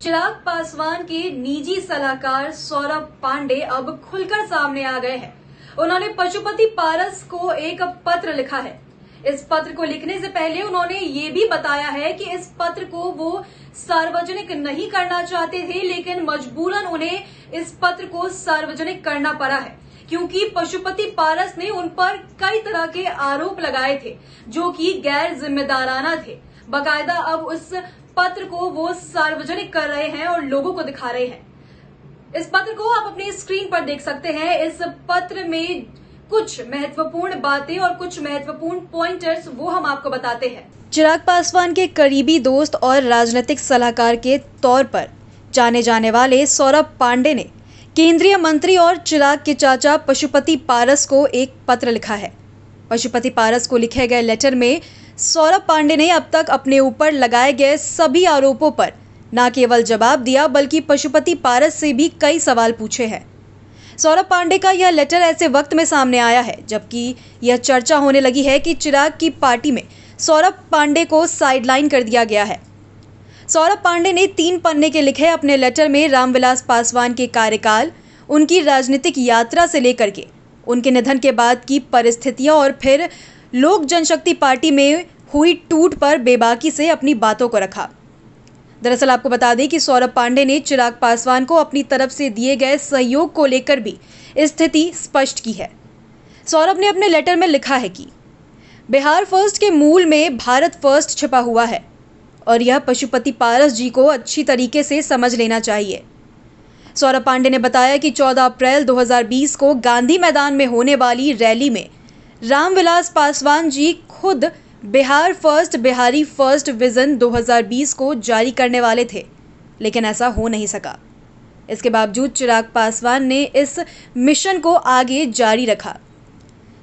चिराग पासवान के निजी सलाहकार सौरभ पांडे अब खुलकर सामने आ गए हैं। उन्होंने पशुपति पारस को एक पत्र लिखा है। इस पत्र को लिखने से पहले उन्होंने ये भी बताया है कि इस पत्र को वो सार्वजनिक नहीं करना चाहते थे, लेकिन मजबूरन उन्हें इस पत्र को सार्वजनिक करना पड़ा है, क्योंकि पशुपति पारस ने उन पर कई तरह के आरोप लगाए थे जो कि गैर जिम्मेदाराना थे। बाकायदा अब उस पत्र को वो सार्वजनिक कर रहे हैं और लोगों को दिखा रहे हैं। इस पत्र को आप अपनी स्क्रीन पर देख सकते हैं। इस पत्र में कुछ महत्वपूर्ण बातें और कुछ महत्वपूर्ण पॉइंटर्स वो हम आपको बताते हैं। चिराग पासवान के करीबी दोस्त और राजनीतिक सलाहकार के तौर पर जाने जाने वाले सौरभ पांडे ने केंद्रीय मंत्री और चिराग के चाचा पशुपति पारस को एक पत्र लिखा है। पशुपति पारस को लिखे गए लेटर में सौरभ पांडे ने अब तक अपने ऊपर लगाए गए सभी आरोपों पर न केवल जवाब दिया, बल्कि पशुपति पारस से भी कई सवाल पूछे हैं। सौरभ पांडे का यह लेटर ऐसे वक्त में सामने आया है जबकि यह चर्चा होने लगी है कि चिराग की पार्टी में सौरभ पांडे को साइडलाइन कर दिया गया है। सौरभ पांडे ने 3 पन्ने के लिखे अपने लेटर में रामविलास पासवान के कार्यकाल, उनकी राजनीतिक यात्रा से लेकर के उनके निधन के बाद की परिस्थितियां और फिर लोक जनशक्ति पार्टी में हुई टूट पर बेबाकी से अपनी बातों को रखा। दरअसल आपको बता दें कि सौरभ पांडे ने चिराग पासवान को अपनी तरफ से दिए गए सहयोग को लेकर भी स्थिति स्पष्ट की है। सौरभ ने अपने लेटर में लिखा है कि बिहार फर्स्ट के मूल में भारत फर्स्ट छिपा हुआ है और यह पशुपति पारस जी को अच्छी तरीके से समझ लेना चाहिए। सौरभ पांडे ने बताया कि 14 अप्रैल 2020 को गांधी मैदान में होने वाली रैली में रामविलास पासवान जी खुद Bihar first Bihari first vision 2020 को जारी करने वाले थे, लेकिन ऐसा हो नहीं सका। इसके बावजूद चिराग पासवान ने इस मिशन को आगे जारी रखा।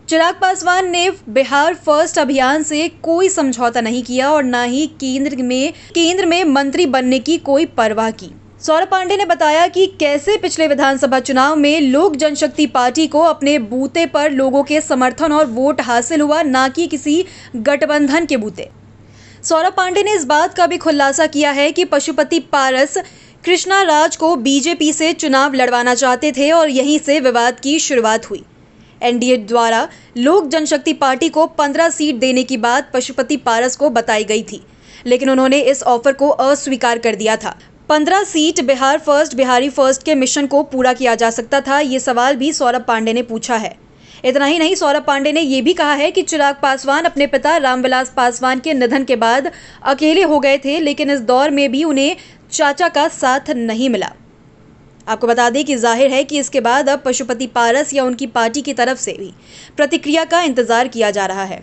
चिराग पासवान ने बिहार फर्स्ट अभियान से कोई समझौता नहीं किया और न ही केंद्र में मंत्री बनने की कोई परवाह की। सौरभ पांडे ने बताया कि कैसे पिछले विधानसभा चुनाव में लोक जनशक्ति पार्टी को अपने बूते पर लोगों के समर्थन और वोट हासिल हुआ, न कि किसी गठबंधन के बूते। सौरभ पांडे ने इस बात का भी खुलासा किया है कि पशुपति पारस कृष्णा राज को बीजेपी से चुनाव लड़वाना चाहते थे और यहीं से विवाद की शुरुआत हुई। एनडीए द्वारा लोक जनशक्ति पार्टी को 15 सीट देने की बात पशुपति पारस को बताई गई थी, लेकिन उन्होंने इस ऑफर को अस्वीकार कर दिया था। 15 seat Bihar first Bihari first के मिशन को पूरा किया जा सकता था, ये सवाल भी सौरभ पांडे ने पूछा है। इतना ही नहीं, सौरभ पांडे ने यह भी कहा है कि चिराग पासवान अपने पिता रामविलास पासवान के निधन के बाद अकेले हो गए थे, लेकिन इस दौर में भी उन्हें चाचा का साथ नहीं मिला। आपको बता दें कि जाहिर है कि इसके बाद अब पशुपति पारस या उनकी पार्टी की तरफ से भी प्रतिक्रिया का इंतजार किया जा रहा है।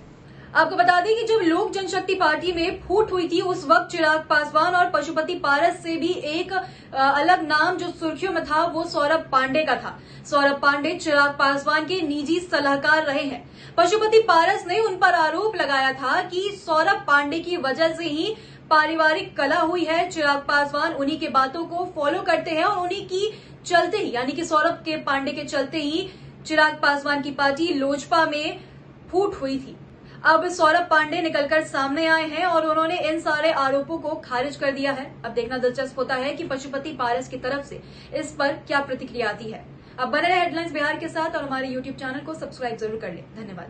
आपको बता दें कि जब लोक जनशक्ति पार्टी में फूट हुई थी, उस वक्त चिराग पासवान और पशुपति पारस से भी एक अलग नाम जो सुर्खियों में था वो सौरभ पांडे का था। सौरभ पांडे चिराग पासवान के निजी सलाहकार रहे हैं। पशुपति पारस ने उन पर आरोप लगाया था कि सौरभ पांडे की वजह से ही पारिवारिक कलह हुई है। चिराग पासवान उन्हीं के बातों को फॉलो करते हैं और उन्हीं की चलते ही, यानी कि सौरभ के पांडे के चलते ही चिराग पासवान की पार्टी लोजपा में फूट हुई थी। अब सौरभ पांडे निकलकर सामने आए हैं और उन्होंने इन सारे आरोपों को खारिज कर दिया है। अब देखना दिलचस्प होता है कि पशुपति पारस की तरफ से इस पर क्या प्रतिक्रिया आती है। अब बने रहे हेडलाइंस बिहार के साथ और हमारे YouTube चैनल को सब्सक्राइब जरूर कर लें। धन्यवाद।